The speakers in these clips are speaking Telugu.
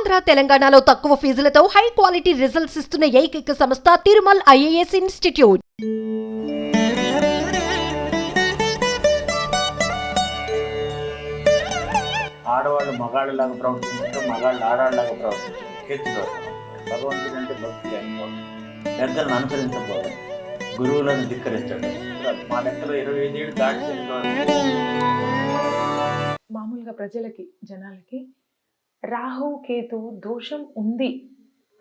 ఆంధ్ర తెలంగాణలో తక్కువ ఫీజులతో హై క్వాలిటీ రిజల్ట్స్ ఇస్తున్న ఏకైక సంస్థ తిరుమల్ ఐఏఎస్ ఇన్స్టిట్యూట్. ఆడవాళ్ళు మగాళ్ళలాగా ప్రవర్తించడం, మగాళ్ళు ఆడవాళ్ళలాగా ప్రవర్తించడం కేతుదోషం. భగవంతుడు అంటే భక్తి లేకపోవడం, పెద్దలను అనుసరించకపోవడం, గురువులను ధిక్కరించడం. మా లెక్కలో 25 ఏళ్ళు దాటి మామూలుగా ప్రజలకి జనాలకి రాహు కేతు దోషం ఉంది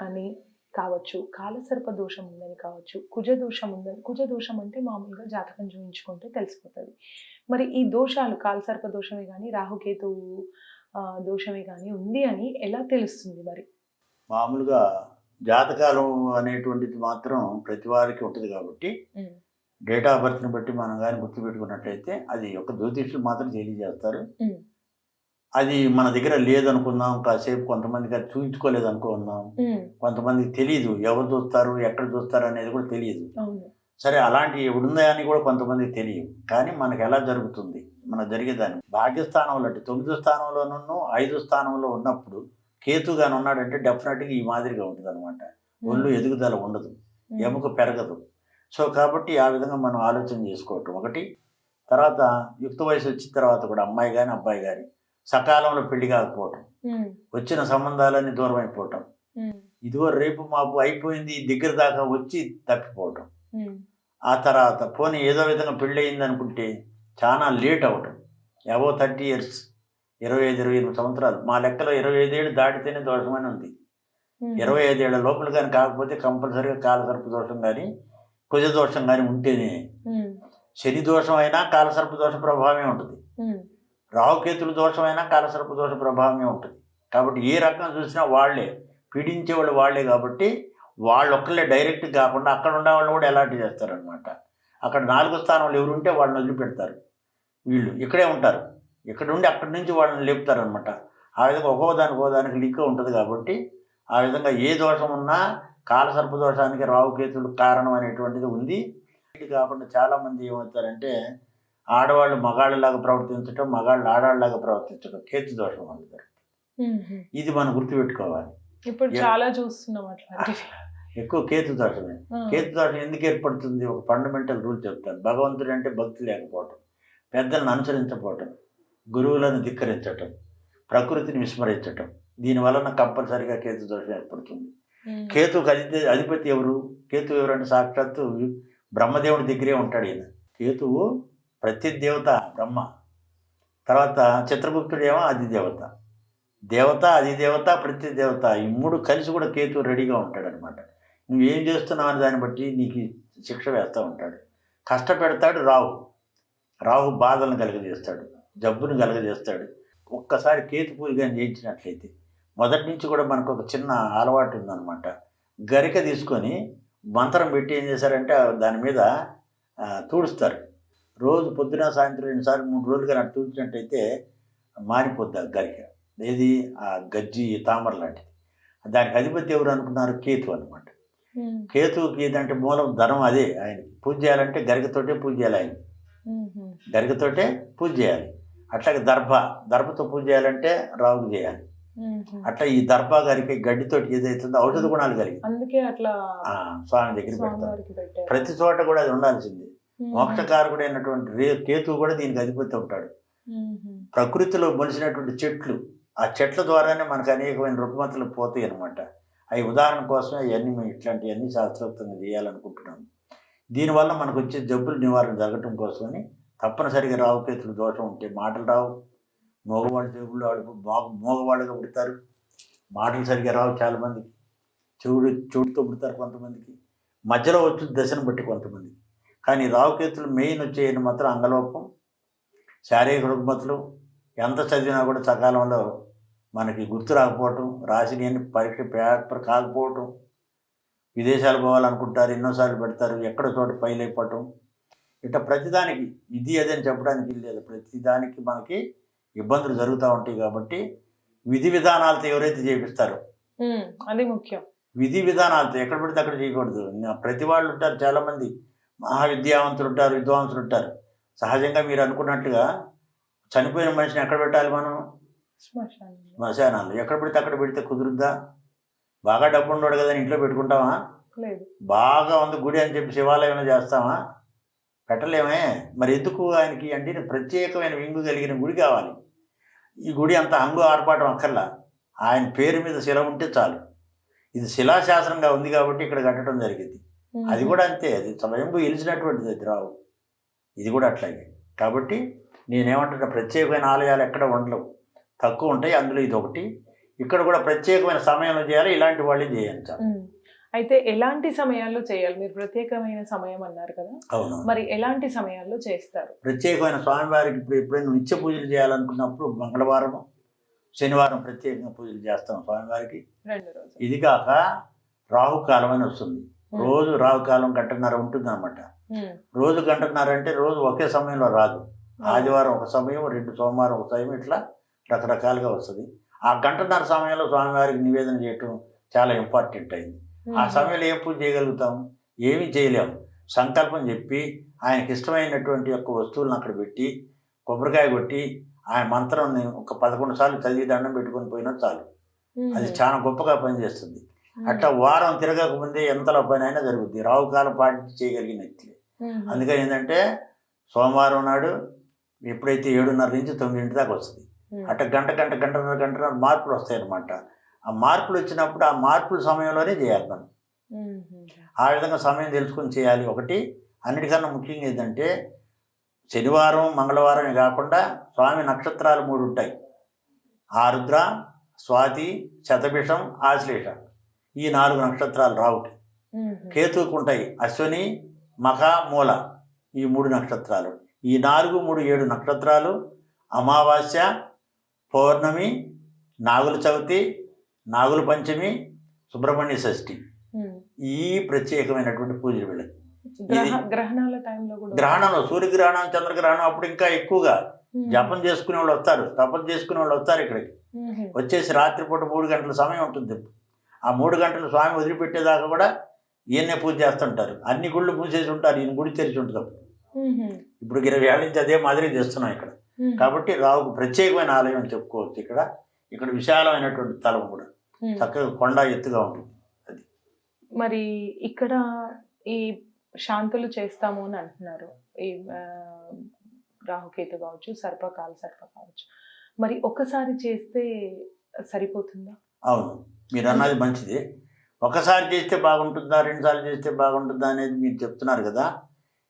అని కావచ్చు, కాలసర్ప దోషం ఉందని కావచ్చు, కుజ దోషం ఉందని. కుజ దోషం అంటే మామూలుగా జాతకం చూపించుకుంటే తెలిసిపోతుంది. మరి ఈ దోషాలు కాలసర్ప దోషమే కానీ రాహుకేతు దోషమే కానీ ఉంది అని ఎలా తెలుస్తుంది? మరి మామూలుగా జాతకాలం అనేటువంటిది మాత్రం ప్రతి వారికి ఉంటుంది కాబట్టి డేట్ ఆఫ్ బర్త్ని బట్టి మనం కానీ గుర్తుపెట్టుకున్నట్లయితే అది ఒక జ్యోతిష్యులు మాత్రం తెలియజేస్తారు. అది మన దగ్గర లేదనుకుందాం, కాసేపు కొంతమందికి అది చూపించుకోలేదు అనుకుందాం, కొంతమందికి తెలియదు, ఎవరు చూస్తారు ఎక్కడ చూస్తారు అనేది కూడా తెలియదు. సరే, అలాంటి ఉందా అని కూడా కొంతమందికి తెలియదు. కానీ మనకు ఎలా జరుగుతుంది, మనకు జరిగేదాన్ని భాగ్యస్థానంలో అంటే 9వ స్థానంలోనూ 5వ స్థానంలో ఉన్నప్పుడు కేతుగాని ఉన్నాడంటే డెఫినెట్గా ఈ మాదిరిగా ఉంటుంది అనమాట. ఒళ్ళు ఎదుగుదల ఉండదు, ఎముక పెరగదు. సో కాబట్టి ఆ విధంగా మనం ఆలోచన చేసుకోవటం ఒకటి. తర్వాత యుక్త వయసు వచ్చిన తర్వాత కూడా అమ్మాయి కానీ అబ్బాయి కానీ సకాలంలో పెళ్లి కాకపోవటం, వచ్చిన సంబంధాలన్నీ దూరం అయిపోవటం, ఇదిగో రేపు మాపు అయిపోయింది దగ్గర దాకా వచ్చి తప్పిపోవటం, ఆ తర్వాత పోనీ ఏదో విధంగా పెళ్ళి అయింది అనుకుంటే చాలా లేట్ అవ్వటం. ఎవో 30 years, 25-28 సంవత్సరాలు. మా లెక్కలో 25 ఏళ్ళు దాటితేనే దోషమని ఉంది. 25 ఏళ్ల లోపల కానీ కాకపోతే కంపల్సరీగా కాలసర్ప దోషం కానీ కుజ దోషం కానీ ఉంటేనే. శని దోషం అయినా కాలసర్ప దోష ప్రభావమే ఉంటుంది, రాహుకేతుల దోషమైనా కాలసర్ప దోష ప్రభావమే ఉంటుంది. కాబట్టి ఏ రకం చూసినా వాళ్ళే పీడించేవాళ్ళు వాళ్ళే. కాబట్టి వాళ్ళొక్కళ్ళే డైరెక్ట్ కాకుండా అక్కడ ఉండే వాళ్ళు కూడా ఎలాంటి చేస్తారనమాట. అక్కడ 4వ స్థానంలో ఎవరు ఉంటే వాళ్ళని వదిలిపెడతారు, వీళ్ళు ఇక్కడే ఉంటారు. ఇక్కడ ఉండి అక్కడి నుంచి వాళ్ళని లేపుతారనమాట. ఆ విధంగా ఒక్కోదానికి లింక్ ఉంటుంది. కాబట్టి ఆ విధంగా ఏ దోషం ఉన్నా కాలసర్ప దోషానికి రాహుకేతులు కారణం అనేటువంటిది ఉంది. ఇది కాకుండా చాలామంది ఏమవుతారంటే ఆడవాళ్ళు మగాళ్ళలాగా ప్రవర్తించడం, మగాళ్ళు ఆడవాళ్ళలాగా ప్రవర్తించడం కేతు దోషం వల్ల. ఇది మనం గుర్తుపెట్టుకోవాలి. ఇప్పుడు చాలా చూస్తున్నాం అట్లా. ఎక్కువ కేతు దోషమే. కేతు దోషం ఎందుకు ఏర్పడుతుంది? ఒక ఫండమెంటల్ రూల్ చెప్తాను. భగవంతుడు అంటే భక్తి లేకపోవటం, పెద్దలను అనుసరించకపోవటం, గురువులను ధిక్కరించటం, ప్రకృతిని విస్మరించటం. దీనివలన కంపల్సరిగా కేతు దోషం ఏర్పడుతుంది. కేతుకు అధిపతి ఎవరు? కేతు ఎవరంటే సాక్షాత్తు బ్రహ్మదేవుడి దగ్గరే ఉంటాడు ఈయన. కేతువు ప్రతి దేవత బ్రహ్మ, తర్వాత చిత్రగుప్తుడేమో అధిదేవత. దేవత, అధిదేవత, ప్రతి దేవత, ఈ 3 కలిసి కూడా కేతు రెడీగా ఉంటాడు అనమాట. నువ్వేం చేస్తున్నావు అని దాన్ని బట్టి నీకు శిక్ష వేస్తూ ఉంటాడు, కష్టపెడతాడు. రాహు బాధలను కలుగజేస్తాడు, జబ్బును కలుగజేస్తాడు. ఒక్కసారి కేతు పూజ కానీ చేయించినట్లయితే మొదటి నుంచి కూడా మనకు ఒక చిన్న అలవాటు ఉందన్నమాట. గరిక తీసుకొని మంత్రం పెట్టి ఏం చేశారంటే దాని మీద తుడుస్తారు. రోజు పొద్దున సాయంత్రం 2 సార్లు 3 రోజులు కానీ అటు తుడిచినట్టయితే మారిపోద్ది ఆ గరిక. ఏది? ఆ గజ్జి తామర లాంటిది. దానికి అధిపతి ఎవరు అనుకున్నారు? కేతు అనమాట. కేతువుకి ఏదంటే మూలం ధనం. అదే ఆయనకి పూజ చేయాలంటే గరికతోటే పూజ చేయాలి, ఆయన గరికతోటే పూజ చేయాలి. అట్లాగే దర్భతో పూజ చేయాలంటే రావుకు చేయాలి. అట్లా ఈ దర్భ గరిక గడ్డితోటి ఏదైతుందో ఔషధ గుణాలు కలిగి అందుకే అట్లా స్వామి దగ్గర పెడతారు. ప్రతి చోట కూడా అది ఉండాల్సింది. మోక్షకారకుడు అయినటువంటి కేతువు కూడా దీనికి అధిపతి ఉంటాడు. ప్రకృతిలో మొలిసినటువంటి చెట్లు, ఆ చెట్ల ద్వారానే మనకు అనేకమైన రుగ్మతలు పోతాయి అనమాట. అవి ఉదాహరణ కోసమే ఇవన్నీ ఇట్లాంటివన్నీ శాస్త్రోక్తంగా చేయాలనుకుంటున్నాము. దీనివల్ల మనకు వచ్చే జబ్బులు నివారణ జరగటం కోసమని తప్పనిసరిగా రాహుకేతుల దోషం ఉంటే మాటలు రావు. మగవాళ్ళు జబ్బులు మగవాళ్ళుగా పుడతారు, మాటలు సరిగ్గా రావు చాలామందికి. చెవుడితో పుడతారు కొంతమందికి, మధ్యలో వచ్చి దశను బట్టి కొంతమందికి. కానీ రాహుకేతులు మెయిన్ వచ్చేయని మాత్రం అంగలోపం, శారీరక రుగ్మతలు, ఎంత చదివినా కూడా సకాలంలో మనకి గుర్తు రాకపోవటం, రాసిన పరీక్ష పేపర్ కాకపోవటం, విదేశాలు పోవాలనుకుంటారు, ఎన్నోసార్లు పెడతారు, ఎక్కడ చోట ఫెయిల్ అయిపోవటం. ఇట్లా ప్రతిదానికి ఇది అదని చెప్పడానికి లేదు. ప్రతిదానికి మనకి ఇబ్బందులు జరుగుతూ ఉంటాయి. కాబట్టి విధి విధానాలతో ఎవరైతే చేపిస్తారో అది ముఖ్యం. విధి విధానాలతో ఎక్కడ పడితే అక్కడ చేయకూడదు. ప్రతి వాళ్ళు ఉంటారు, చాలామంది మహావిద్యావంతులు ఉంటారు, విద్వాంసులు ఉంటారు. సహజంగా మీరు అనుకున్నట్టుగా చనిపోయిన మనిషిని ఎక్కడ పెట్టాలి? మనం శ్మశానాలు ఎక్కడ పెడితే అక్కడ పెడితే కుదురుద్దా? బాగా డబ్బు ఉండడు కదా ఇంట్లో పెట్టుకుంటామా? లేదు. బాగా ఉంది గుడి అని చెప్పి శివాలయం చేస్తామా? పెట్టలేమే. మరి ఎందుకు ఆయనకి అంటే ప్రత్యేకమైన వింగు కలిగిన గుడి కావాలి. ఈ గుడి అంత హంగు ఆర్పాటం అక్కర్లా, ఆయన పేరు మీద శిల ఉంటే చాలు. ఇది శిలాశాసనంగా ఉంది కాబట్టి ఇక్కడ కట్టడం జరిగింది. అది కూడా అంతే, అది స్వయంగా గెలిచినటువంటిది అది రావు. ఇది కూడా అట్లాగే. కాబట్టి నేనేమంటున్నా, ప్రత్యేకమైన ఆలయాలు ఎక్కడ ఉండలేవు, తక్కువ ఉంటాయి. అందులో ఇది ఒకటి. ఇక్కడ కూడా ప్రత్యేకమైన సమయంలో చేయాలి, ఇలాంటి వాళ్ళే చేయాలి. అయితే ఎలాంటి సమయాల్లో చేయాలి? మీరు ప్రత్యేకమైన సమయం అన్నారు కదా, అవును. మరి ఎలాంటి సమయాల్లో చేస్తారు? ప్రత్యేకమైన స్వామివారికి ఇప్పుడు ఎప్పుడైనా నిత్య పూజలు చేయాలనుకున్నప్పుడు మంగళవారం, శనివారం ప్రత్యేకంగా పూజలు చేస్తాం స్వామివారికి. 2 రోజులు. ఇది కాక రాహుకాలం అని వస్తుంది. రోజు రాహుకాలం 1:30 ఉంటుంది అనమాట. రోజు 1:30 అంటే రోజు ఒకే సమయంలో రాదు. ఆదివారం ఒక సమయం, 2 సోమవారం ఒక సమయం, ఇట్లా రకరకాలుగా వస్తుంది. ఆ 1:30 సమయంలో స్వామివారికి నివేదన చేయటం చాలా ఇంపార్టెంట్ అయింది. ఆ సమయంలో ఏం పూజ చేయగలుగుతాం? ఏమీ చేయలేము. సంకల్పం చెప్పి ఆయనకి ఇష్టమైనటువంటి యొక్క వస్తువులను అక్కడ పెట్టి కొబ్బరికాయ కొట్టి ఆయన మంత్రం ఒక 11 సార్లు చదివి దండం పెట్టుకొని పోయినా చాలు. అది చాలా గొప్పగా పనిచేస్తుంది. అట్లా వారం తిరగకముందే ఎంతలో పని అయినా జరుగుద్ది. రావుకాలం పాటించి చేయగలిగిన వ్యక్తులే. అందుకని ఏంటంటే సోమవారం నాడు ఎప్పుడైతే 7:30 నుంచి 9 దాకా వస్తుంది, అట్లా గంటన్నర మార్పులు వస్తాయి అన్నమాట. ఆ మార్పులు వచ్చినప్పుడు ఆ మార్పుల సమయంలోనే చేయాలి మనం. ఆ విధంగా సమయం తెలుసుకొని చేయాలి. ఒకటి అన్నిటికన్నా ముఖ్యంగా ఏంటంటే శనివారం మంగళవారమే కాకుండా స్వామి నక్షత్రాలు 3 ఉంటాయి. ఆరుద్ర, స్వాతి, శతభిషం, ఆశ్లేష. ఈ 4 నక్షత్రాలు రావుకి. కేతువుకు ఉంటాయి అశ్వని, మఖ, మూల. ఈ 3 నక్షత్రాలు. ఈ 4, 3, 7 నక్షత్రాలు అమావాస్య, పౌర్ణమి, నాగుల చవితి, నాగుల పంచమి, సుబ్రహ్మణ్య షష్ఠి. ఈ ప్రత్యేకమైనటువంటి పూజలు వీళ్ళకి. గ్రహణాల టైంలో కూడా, గ్రహణంలో సూర్యగ్రహణం, చంద్రగ్రహణం అప్పుడు ఇంకా ఎక్కువగా జపం చేసుకునే వాళ్ళు వస్తారు, తపస్సు చేసుకునే వాళ్ళు వస్తారు ఇక్కడికి. వచ్చేసి రాత్రిపూట 3 గంటల సమయం ఉంటుంది. ఆ 3 గంటలు స్వామి వదిలిపెట్టేదాకా కూడా ఈయన్నే పూజ చేస్తుంటారు. అన్ని గుళ్ళు మూసేసి ఉంటారు, ఈయన గుడి తెరిచి ఉంటుంది అప్పుడు. ఇప్పుడు 20 ఏళ్ళ నుంచి అదే మాదిరి చేస్తున్నాం ఇక్కడ. కాబట్టి రావుకు ప్రత్యేకమైన ఆలయం అని చెప్పుకోవచ్చు. ఇక్కడ విశాలమైనటువంటి స్థలం కూడా, చక్కగా కొండ ఎత్తుగా ఉంటుంది. అది మరి ఇక్కడ ఈ శాంతులు చేస్తాము అని అంటున్నారు. ఈ రాహుకేతు కావచ్చు, సర్ప కావచ్చు. మరి ఒకసారి చేస్తే సరిపోతుందా? అవును, మీరు అన్నది మంచిది. ఒకసారి చేస్తే బాగుంటుందా, 2 సార్లు చేస్తే బాగుంటుందా అనేది మీరు చెప్తున్నారు కదా.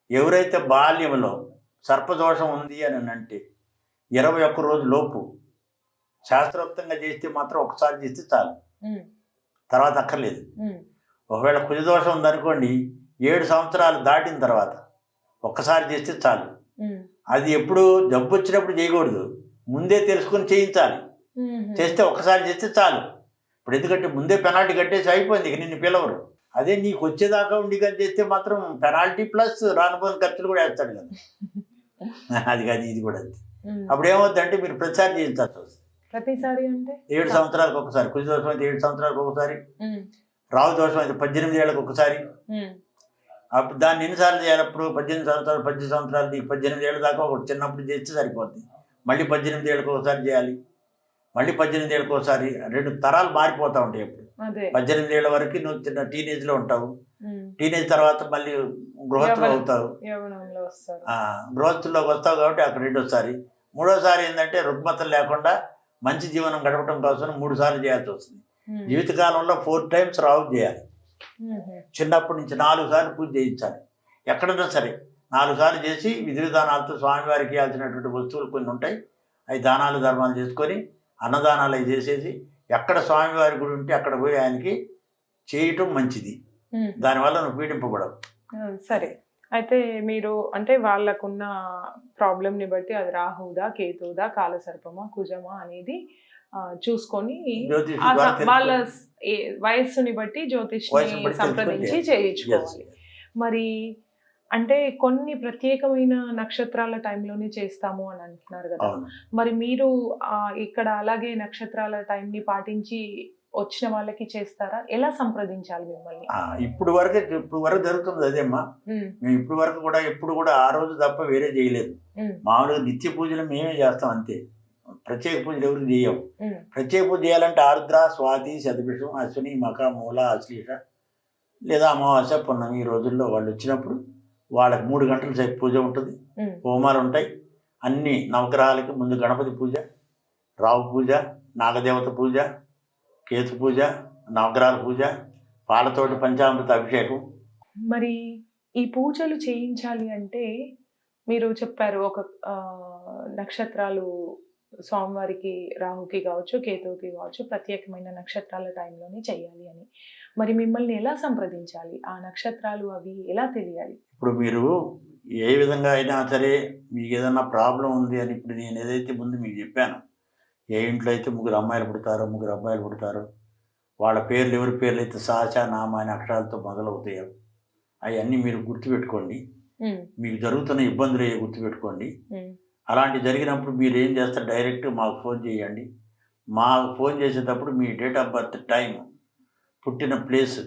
ఎవరైతే బాల్యంలో సర్పదోషం ఉంది అని అంటే 21 రోజు లోపు శాస్త్రోక్తంగా చేస్తే మాత్రం ఒకసారి చేస్తే చాలు, తర్వాత అక్కర్లేదు. ఒకవేళ కుజదోషం ఉందనుకోండి, 7 సంవత్సరాలు దాటిన తర్వాత ఒక్కసారి చేస్తే చాలు. అది ఎప్పుడు జబ్బు వచ్చినప్పుడు చేయకూడదు, ముందే తెలుసుకొని చేయించాలి. చేస్తే ఒక్కసారి చేస్తే చాలు. ఇప్పుడు ఎందుకంటే ముందే పెనాల్టీ కట్టేసి అయిపోయింది, ఇక నిన్ను పిలవరు. అదే నీకు వచ్చేదాకా ఉండి కానీ చేస్తే మాత్రం పెనాల్టీ ప్లస్ రానుపోయిన ఖర్చులు కూడా వేస్తాడు కదా. అది కాదు, ఇది కూడా అంతే. అప్పుడు ఏమవుతుందంటే మీరు ప్రతిసారి చేయించాల్సి వస్తుంది. ప్రతిసారి అంటే 7 సంవత్సరాలకు ఒకసారి. కుజ దోషం అయితే 7 సంవత్సరాలకు ఒకసారి, రావు దోషం అయితే 18 ఏళ్ళకి ఒకసారి. అప్పుడు దాన్ని ఎన్నిసార్లు చేయాలి? అప్పుడు 18 సంవత్సరాలు, 10 సంవత్సరాలు, 18 ఏళ్ళ దాకా ఒకటి చిన్నప్పుడు చేస్తే సరిపోద్ది. మళ్ళీ 18 ఏళ్ళకి ఒకసారి చేయాలి, మళ్ళీ 18 ఏళ్ళకి ఒకసారి. 2 తరాలు మారిపోతూ ఉంటాయి. అప్పుడు 18 ఏళ్ళ వరకు నువ్వు చిన్న టీనేజ్లో ఉంటావు. టీనేజ్ తర్వాత మళ్ళీ గృహస్థులు అవుతావు. గృహస్థుల్లోకి వస్తావు కాబట్టి అక్కడ 2వసారి. 3వసారి ఏంటంటే రుగ్మతలు లేకుండా మంచి జీవనం గడపడం కోసం 3 సార్లు చేయాల్సి వస్తుంది. జీవితకాలంలో 4 టైమ్స్ రావు చేయాలి. చిన్నప్పటి నుంచి 4 సార్లు పూజ చేయించాలి. ఎక్కడన్నా సరే 4 సార్లు చేసి విధి విధానాలతో స్వామివారికి ఇవ్వాల్సినటువంటి వస్తువులు కొన్ని ఉంటాయి, అవి దానాలు ధర్మాలు చేసుకొని అన్నదానాలు అవి చేసేసి ఎక్కడ స్వామివారి గుడి ఉంటే అక్కడ పోయి ఆయనకి చేయటం మంచిది. దానివల్ల నువ్వు పీడింపబడవు. సరే, అయితే మీరు అంటే వాళ్ళకున్న ప్రాబ్లంని బట్టి అది రాహుదా, కేతువుదా, కాలసర్పమా, కుజమా అనేది చూసుకొని వాళ్ళ వయస్సుని బట్టి జ్యోతిష్ని సంప్రదించి చేయించుకోవాలి. మరి అంటే కొన్ని ప్రత్యేకమైన నక్షత్రాల టైంలోనే చేస్తాము అని అంటున్నారు కదా. మరి మీరు ఇక్కడ అలాగే నక్షత్రాల టైంని పాటించి వచ్చిన వాళ్ళకి చేస్తారా? ఎలా సంప్రదించాలి మిమ్మల్ని? ఇప్పుడు వరకు జరుగుతుంది అదేమ్మా. మేము ఇప్పుడు వరకు కూడా ఎప్పుడు కూడా ఆ రోజు తప్ప వేరే చేయలేదు. మామూలుగా నిత్య పూజలు మేమే చేస్తాం అంతే. ప్రత్యేక పూజలు ఎవరికి చేయం. ఉమ్, ప్రత్యేక పూజ చేయాలంటే ఆరుద్ర, స్వాతి, శతభిషం, అశ్విని, మఖ, మూల, అశ్లీష లేదా అమావాస్య, పున్నమి ఈ రోజుల్లో వాళ్ళు వచ్చినప్పుడు వాళ్ళకి 3 గంటల సేపు పూజ ఉంటుంది, ఉమ్, హోమాలు ఉంటాయి. అన్ని నవగ్రహాలకి ముందు గణపతి పూజ, రావు పూజ, నాగదేవత పూజ, కేతు పూజ, నవగ్రహాల పూజ, పాలతోటి పంచామృత అభిషేకం. మరి ఈ పూజలు చేయించాలి అంటే మీరు చెప్పారు ఒక నక్షత్రాలు స్వామివారికి రాహుకి కావచ్చు కేతువుకి కావచ్చు ప్రత్యేకమైన నక్షత్రాల టైంలోనే చేయాలి అని. మరి మిమ్మల్ని ఎలా సంప్రదించాలి? ఆ నక్షత్రాలు అవి ఎలా తెలియాలి? ఇప్పుడు మీరు ఏ విధంగా అయినా సరే మీకు ఏదైనా ప్రాబ్లం ఉంది అని ఇప్పుడు నేను ఏదైతే ముందు మీకు చెప్పాను, ఏ ఇంట్లో అయితే 3 అమ్మాయిలు పుడతారో 3 అబ్బాయిలు పుడతారో వాళ్ళ పేర్లు ఎవరి పేర్లు అయితే సాచ, నామ అనే అక్షరాలతో మొదలవుతాయో అవన్నీ మీరు గుర్తుపెట్టుకోండి. ఉమ్, మీకు జరుగుతున్న ఇబ్బందులు ఏ గుర్తుపెట్టుకోండి. ఉమ్, అలాంటి జరిగినప్పుడు మీరు ఏం చేస్తారు, డైరెక్ట్ మాకు ఫోన్ చేయండి. మాకు ఫోన్ చేసేటప్పుడు మీ డేట్ ఆఫ్ బర్త్, టైం, పుట్టిన ప్లేస్,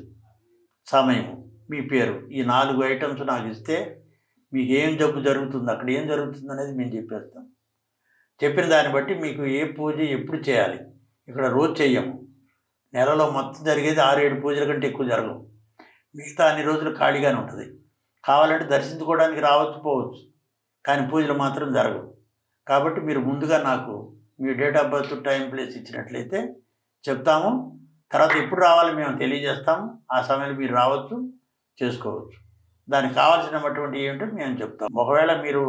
సమయం, మీ పేరు, ఈ 4 ఐటమ్స్ నాకు ఇస్తే మీకు ఏం జబ్బు జరుగుతుంది, అక్కడ ఏం జరుగుతుంది అనేది మేము చెప్పేస్తాం. చెప్పిన దాన్ని బట్టి మీకు ఏ పూజ ఎప్పుడు చేయాలి. ఇక్కడ రోజు చెయ్యము, నెలలో మొత్తం జరిగేది 6-7 పూజల కంటే ఎక్కువ జరగవు. మిగతా అన్ని రోజులు ఖాళీగానే ఉంటుంది. కావాలంటే దర్శించుకోవడానికి రావచ్చు పోవచ్చు, కానీ పూజలు మాత్రం జరగవు. కాబట్టి మీరు ముందుగా నాకు మీ date of birth, time, place ఇచ్చినట్లయితే చెప్తాము. తర్వాత ఎప్పుడు రావాలి మేము తెలియజేస్తాము. ఆ సమయంలో మీరు రావచ్చు, చేసుకోవచ్చు. దానికి కావాల్సినటువంటి ఏమిటో మేము చెప్తాం. ఒకవేళ మీరు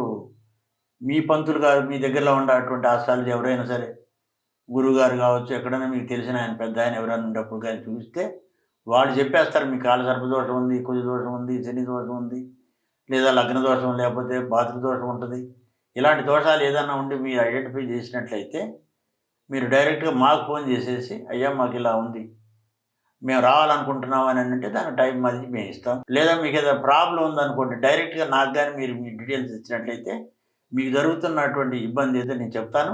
మీ పంతులు గారు మీ దగ్గరలో ఉండేటువంటి ఆస్థానాలు ఎవరైనా సరే, గురువుగారు కావచ్చు, ఎక్కడైనా మీకు తెలిసిన ఆయన పెద్ద ఆయన ఎవరైనా ఉన్నప్పుడు కానీ చూస్తే వాళ్ళు చెప్పేస్తారు మీకు కాల సర్పదోషం ఉంది, కుజ దోషం ఉంది, శని దోషం ఉంది, లేదా లగ్న దోషం, లేకపోతే బాతృ దోషం ఉంటుంది. ఇలాంటి దోషాలు ఏదైనా ఉండి మీరు ఐడెంటిఫై చేసినట్లయితే మీరు డైరెక్ట్గా మాకు ఫోన్ చేసేసి అయ్యా మాకు ఇలా ఉంది, మేము రావాలనుకుంటున్నాం అని అంటే దానికి టైం అది మేము ఇస్తాం. లేదా మీకు ఏదైనా ప్రాబ్లం ఉందనుకోండి, డైరెక్ట్గా నాకు కానీ మీరు మీ డీటెయిల్స్ ఇచ్చినట్లయితే మీకు జరుగుతున్నటువంటి ఇబ్బంది అయితే నేను చెప్తాను.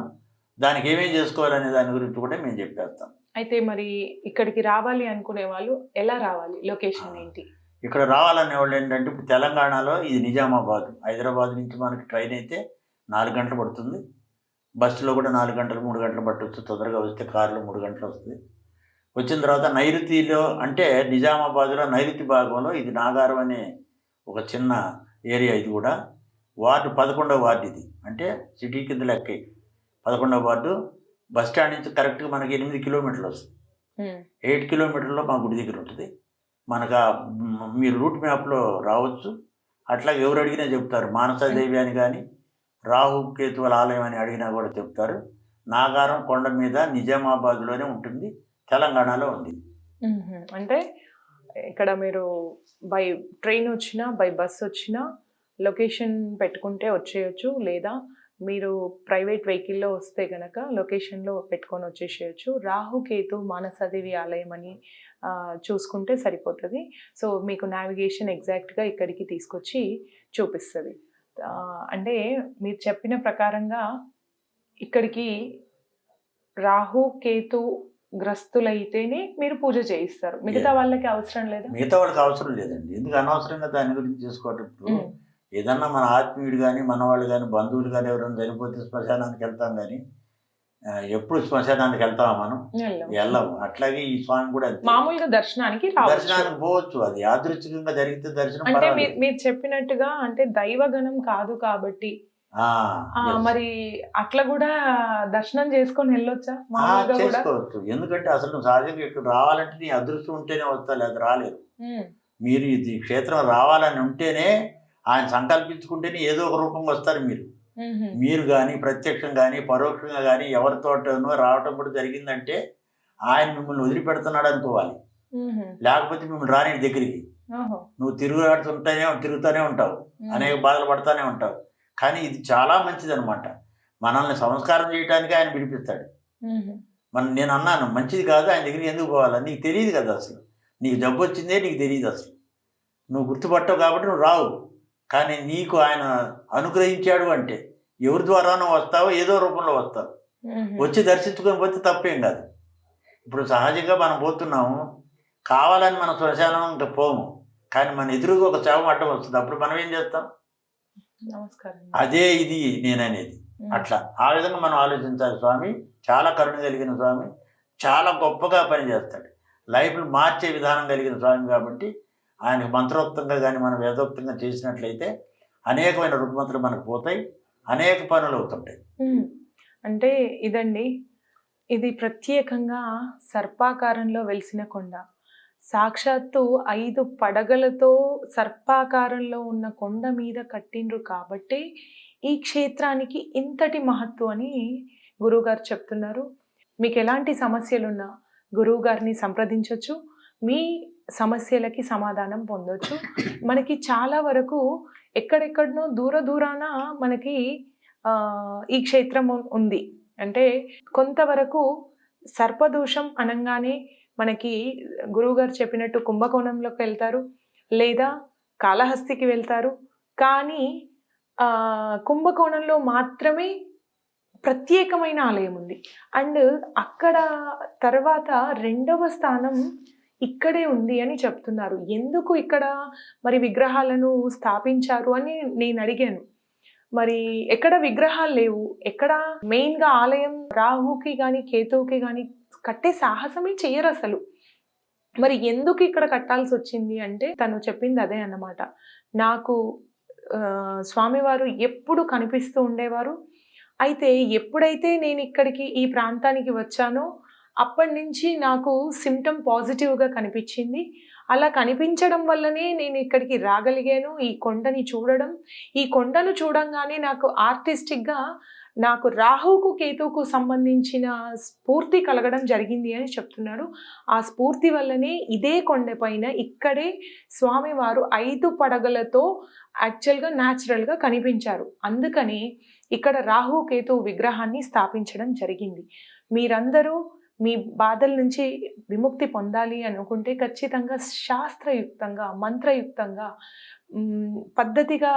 దానికి ఏమేం చేసుకోవాలనే దాని గురించి కూడా మేము చెప్పేస్తాం. అయితే మరి ఇక్కడికి రావాలి అనుకునే వాళ్ళు ఎలా రావాలి? లొకేషన్ ఏంటి? ఇక్కడ రావాలనే వాళ్ళు ఏంటంటే ఇప్పుడు తెలంగాణలో ఇది నిజామాబాద్, హైదరాబాద్ నుంచి మనకి ట్రైన్ అయితే 4 గంటలు పడుతుంది. బస్సులో కూడా 4 గంటలు 3 గంటలు పట్టవచ్చు. తొందరగా వస్తే కారులో 3 గంటలు వస్తుంది. వచ్చిన తర్వాత నైరుతిలో అంటే నిజామాబాద్లో నైరుతి భాగంలో ఇది నాగారం అనే ఒక చిన్న ఏరియా. ఇది కూడా వార్డు 11వ వార్డు. ఇది అంటే సిటీ కింద లెక్క. 11వ వార్డు బస్ స్టాండ్ నుంచి కరెక్ట్గా మనకి 8 కిలోమీటర్లు వస్తుంది. 8 కిలోమీటర్లో మా గుడి దగ్గర ఉంటుంది. మనకు మీరు రూట్ మ్యాప్లో రావచ్చు. అట్లాగే ఎవరు అడిగినా చెప్తారు. మానసాదేవి అని కానీ రాహు కేతువుల ఆలయం అని అడిగినా కూడా చెప్తారు. నాగారం కొండ మీద నిజామాబాద్లోనే ఉంటుంది, తెలంగాణలో ఉంది. అంటే ఇక్కడ మీరు బై ట్రైన్ వచ్చినా బై బస్ వచ్చినా లొకేషన్ పెట్టుకుంటే వచ్చేయచ్చు. లేదా మీరు ప్రైవేట్ వెహికల్లో వస్తే కనుక లొకేషన్లో పెట్టుకొని వచ్చేసేయచ్చు. రాహు కేతు మానసాదేవి ఆలయం అని చూసుకుంటే సరిపోతుంది. సో మీకు నావిగేషన్ ఎగ్జాక్ట్గా ఇక్కడికి తీసుకొచ్చి చూపిస్తుంది. అంటే మీరు చెప్పిన ప్రకారంగా ఇక్కడికి రాహు కేతు గ్రస్తులైతేనే మీరు పూజ చేయిస్తారు. మిగతా వాళ్ళకి అవసరం లేదా? మిగతా వాళ్ళకి అవసరం లేదండి. ఎందుకు అనవసరంగా దాని గురించి చేసుకోవటం? ఇప్పుడు ఏదన్నా మన ఆత్మీయుడు కానీ మన వాళ్ళు కానీ బంధువులు కానీ ఎవరైనా చనిపోతే శ్మశానానికి వెళ్తాం, కానీ ఎప్పుడు శ్మశానానికి వెళ్తామా మనం? వెళ్ళాము. అట్లాగే ఈ స్వామి కూడా మామూలుగా దర్శనానికి పోవచ్చు. అది యాదృచ్ఛికంగా జరిగితే దర్శనం. అంటే మీరు చెప్పినట్టుగా అంటే దైవగణం కాదు కాబట్టి మరి అట్లా కూడా దర్శనం చేసుకొని వెళ్ళొచ్చా? చేసుకోవచ్చు. ఎందుకంటే అసలు సహజంగా ఇక్కడ రావాలంటే నీ అదృష్టం ఉంటేనే వస్తా, లేదా రాలేరు. మీరు ఇది క్షేత్రం రావాలని ఉంటేనే, ఆయన సంకల్పించుకుంటేనే ఏదో ఒక రూపం వస్తారు. మీరు కానీ ప్రత్యక్షం కానీ పరోక్షంగా కానీ ఎవరితోటనో రావటం కూడా జరిగిందంటే ఆయన మిమ్మల్ని వదిలిపెడుతున్నాడు అనుకోవాలి. లేకపోతే మిమ్మల్ని రాని దగ్గరికి నువ్వు తిరుగుతూనే ఉంటావు, అనేక బాధలు పడుతూనే ఉంటావు. కానీ ఇది చాలా మంచిది అనమాట. మనల్ని సంస్కారం చేయడానికి ఆయన పిలిపిస్తాడు. నేను అన్నాను మంచిది కాదు, ఆయన దగ్గరికి ఎందుకు పోవాలి? నీకు తెలియదు కదా, అసలు నీకు జబ్బు వచ్చిందే నీకు తెలియదు, అసలు నువ్వు గుర్తుపట్టవు కాబట్టి నువ్వు రావు. కానీ నీకు ఆయన అనుగ్రహించాడు అంటే ఎవరి ద్వారానో వస్తావో, ఏదో రూపంలో వస్తావు. వచ్చి దర్శించుకొని పోతే తప్పేం కాదు. ఇప్పుడు సహజంగా మనం పోతున్నాము, కావాలని మన శ్మశానం ఇంకా పోము, కానీ మన ఎదురుగా ఒక శవం అడ్డం వస్తుంది. అప్పుడు మనం ఏం చేస్తాం? నమస్కారం. అదే ఇది నేననేది. అట్లా ఆ విధంగా మనం ఆలోచించాలి. స్వామి చాలా కరుణ కలిగిన స్వామి, చాలా గొప్పగా పనిచేస్తాడు, లైఫ్లు మార్చే విధానం కలిగిన స్వామి. కాబట్టి ఆయనకు మంత్రోక్తంగా కానీ మనం వేదోక్తంగా చేసినట్లయితే అనేకమైన రుగ్మతులు మనకు పోతాయి, అనేక పనులు అవుతుంటాయి. అంటే ఇదండి, ఇది ప్రత్యేకంగా సర్పాకారంలో వెలిసిన కొండ. సాక్షాత్తు 5 పడగలతో సర్పాకారంలో ఉన్న కొండ మీద కట్టిండ్రు కాబట్టి ఈ క్షేత్రానికి ఇంతటి మహత్వం అని గురువుగారు చెప్తున్నారు. మీకు ఎలాంటి సమస్యలున్నా గురువుగారిని సంప్రదించవచ్చు, మీ సమస్యలకి సమాధానం పొందొచ్చు. మనకి చాలా వరకు ఎక్కడెక్కడనో దూరాన మనకి ఈ క్షేత్రం ఉంది. అంటే కొంతవరకు సర్పదోషం అనగానే మనకి గురువుగారు చెప్పినట్టు కుంభకోణంలోకి వెళ్తారు, లేదా కాళహస్తికి వెళ్తారు. కానీ కుంభకోణంలో మాత్రమే ప్రత్యేకమైన ఆలయం ఉంది. అండ్ అక్కడ తర్వాత 2వ స్థానం ఇక్కడే ఉంది అని చెప్తున్నారు. ఎందుకు ఇక్కడ మరి విగ్రహాలను స్థాపించారు అని నేను అడిగాను. మరి ఎక్కడ విగ్రహాలు లేవు, ఎక్కడ మెయిన్గా ఆలయం రాహుకి కానీ కేతువుకి కానీ కట్టే సాహసమే చెయ్యరు అసలు. మరి ఎందుకు ఇక్కడ కట్టాల్సి వచ్చింది అంటే తను చెప్పింది అదే అన్నమాట. నాకు స్వామివారు ఎప్పుడు కనిపిస్తూ ఉండేవారు. అయితే ఎప్పుడైతే నేను ఇక్కడికి ఈ ప్రాంతానికి వచ్చానో అప్పటి నుంచి నాకు సిమ్టమ్ పాజిటివ్గా కనిపించింది. అలా కనిపించడం వల్లనే నేను ఇక్కడికి రాగలిగాను. ఈ కొండని చూడడం, ఈ కొండను చూడంగానే నాకు ఆర్టిస్టిక్గా నాకు రాహుకు కేతువుకు సంబంధించిన స్ఫూర్తి కలగడం జరిగింది అని చెప్తున్నాడు. ఆ స్ఫూర్తి వల్లనే ఇదే కొండపైన ఇక్కడే స్వామివారు 5 పడగలతో యాక్చువల్గా న్యాచురల్గా కనిపించారు. అందుకని ఇక్కడ రాహు కేతువు విగ్రహాన్ని స్థాపించడం జరిగింది. మీరందరూ మీ బాధల నుంచి విముక్తి పొందాలి అనుకుంటే ఖచ్చితంగా శాస్త్రయుక్తంగా మంత్రయుక్తంగా పద్ధతిగా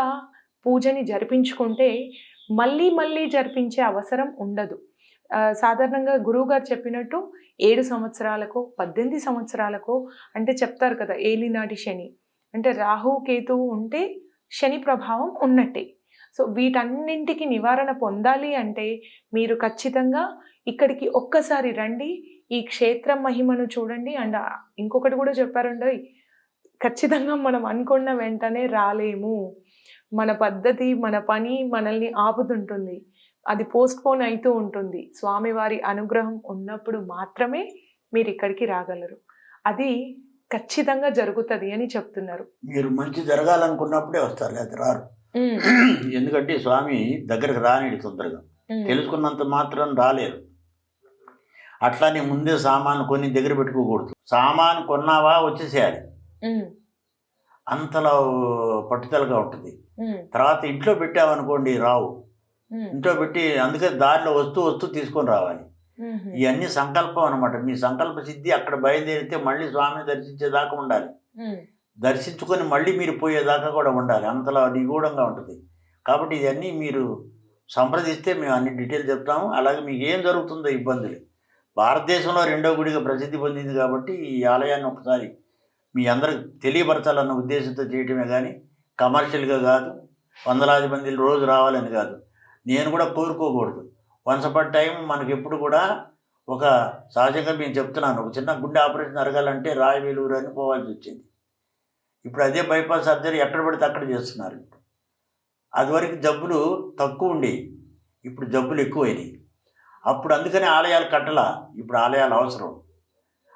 పూజని జరిపించుకుంటే మళ్ళీ జరిపించే అవసరం ఉండదు. సాధారణంగా గురువుగారు చెప్పినట్టు 7 సంవత్సరాలకో 18 సంవత్సరాలకో అంటే చెప్తారు కదా ఏలినాటి శని, అంటే రాహు కేతువు ఉంటే శని ప్రభావం ఉన్నట్టే. సో వీటన్నింటికి నివారణ పొందాలి అంటే మీరు ఖచ్చితంగా ఇక్కడికి ఒక్కసారి రండి, ఈ క్షేత్రం మహిమను చూడండి. అండ్ ఇంకొకటి కూడా చెప్పారండి, ఖచ్చితంగా మనం అనుకున్న వెంటనే రాలేము. మన పద్ధతి మన పని మనల్ని ఆపుతుంటుంది, అది పోస్ట్పోన్ అవుతూ ఉంటుంది. స్వామివారి అనుగ్రహం ఉన్నప్పుడు మాత్రమే మీరు ఇక్కడికి రాగలరు. అది ఖచ్చితంగా జరుగుతుంది అని చెప్తున్నారు. మీరు మంచి జరగాలనుకున్నప్పుడే వస్తారు, లేదా రారు. ఎందుకంటే స్వామి దగ్గరకు రానిడు తొందరగా, తెలుసుకున్నంత మాత్రం రాలేరు. అట్లానే ముందే సామాను కొని దగ్గర పెట్టుకోకూడదు. సామాను కొన్నావా వచ్చేసేయాలి, అంతలో పట్టుదలగా ఉంటుంది. తర్వాత ఇంట్లో పెట్టావనుకోండి రావు. ఇంట్లో పెట్టి అందుకే దారిలో వస్తూ తీసుకొని రావాలి. ఇవన్నీ సంకల్పం అనమాట. మీ సంకల్ప సిద్ధి అక్కడ బయలుదేరితే మళ్ళీ స్వామిని దర్శించేదాకా ఉండాలి, దర్శించుకొని మళ్ళీ మీరు పోయేదాకా కూడా ఉండాలి, అంతలా నిగూఢంగా ఉంటుంది. కాబట్టి ఇవన్నీ మీరు సంప్రదిస్తే మేము అన్ని డీటెయిల్ చెప్తాము. అలాగే మీకు ఏం జరుగుతుందో ఇబ్బందులు, భారతదేశంలో 2వ గుడిగా ప్రసిద్ధి పొందింది కాబట్టి ఈ ఆలయాన్ని ఒకసారి మీ అందరికి తెలియపరచాలన్న ఉద్దేశంతో చేయటమే కానీ కమర్షియల్గా కాదు, వందలాది మంది రోజు రావాలని కాదు. నేను కూడా కోరుకోకూడదు. వన్స్ అపాన్ టైం మనకి ఎప్పుడు కూడా ఒక సహజంగా నేను చెప్తున్నాను, ఒక చిన్న గుండె ఆపరేషన్ జరగాలంటే రాయవేలూరు అని పోవాల్సి వచ్చింది. ఇప్పుడు అదే బైపాస్ సర్జరీ ఎక్కడ పడితే అక్కడ చేస్తున్నారు. అదివరకు జబ్బులు తక్కువ ఉండేవి, ఇప్పుడు జబ్బులు ఎక్కువైనాయి. అప్పుడు అందుకని ఆలయాలు కట్టలా, ఇప్పుడు ఆలయాలు అవసరం.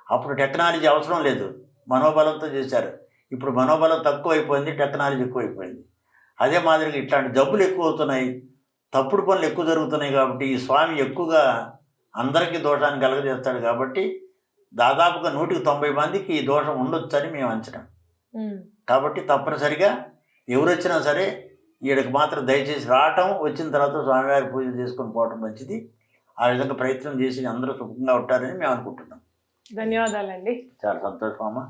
అప్పుడు టెక్నాలజీ అవసరం లేదు, మనోబలంతో చేశారు. ఇప్పుడు మనోబలం తక్కువ అయిపోయింది, టెక్నాలజీ ఎక్కువైపోయింది. అదే మాదిరిగా ఇట్లాంటి జబ్బులు ఎక్కువ అవుతున్నాయి, తప్పుడు పనులు ఎక్కువ జరుగుతున్నాయి. కాబట్టి ఈ స్వామి ఎక్కువగా అందరికీ దోషాన్ని కలగజేస్తాడు. కాబట్టి దాదాపుగా 190 మందికి ఈ దోషం ఉండొచ్చని మేము అంచనా. కాబట్టి తప్పనిసరిగా ఎవరు వచ్చినా సరే ఈడకి మాత్రం దయచేసి రావటం, వచ్చిన తర్వాత స్వామివారి పూజలు చేసుకొని పోవటం మంచిది. ఆ విధంగా ప్రయత్నం చేసి అందరూ సుఖంగా ఉంటారని మేము అనుకుంటున్నాం. ధన్యవాదాలండి. చాలా సంతోషం అమ్మా.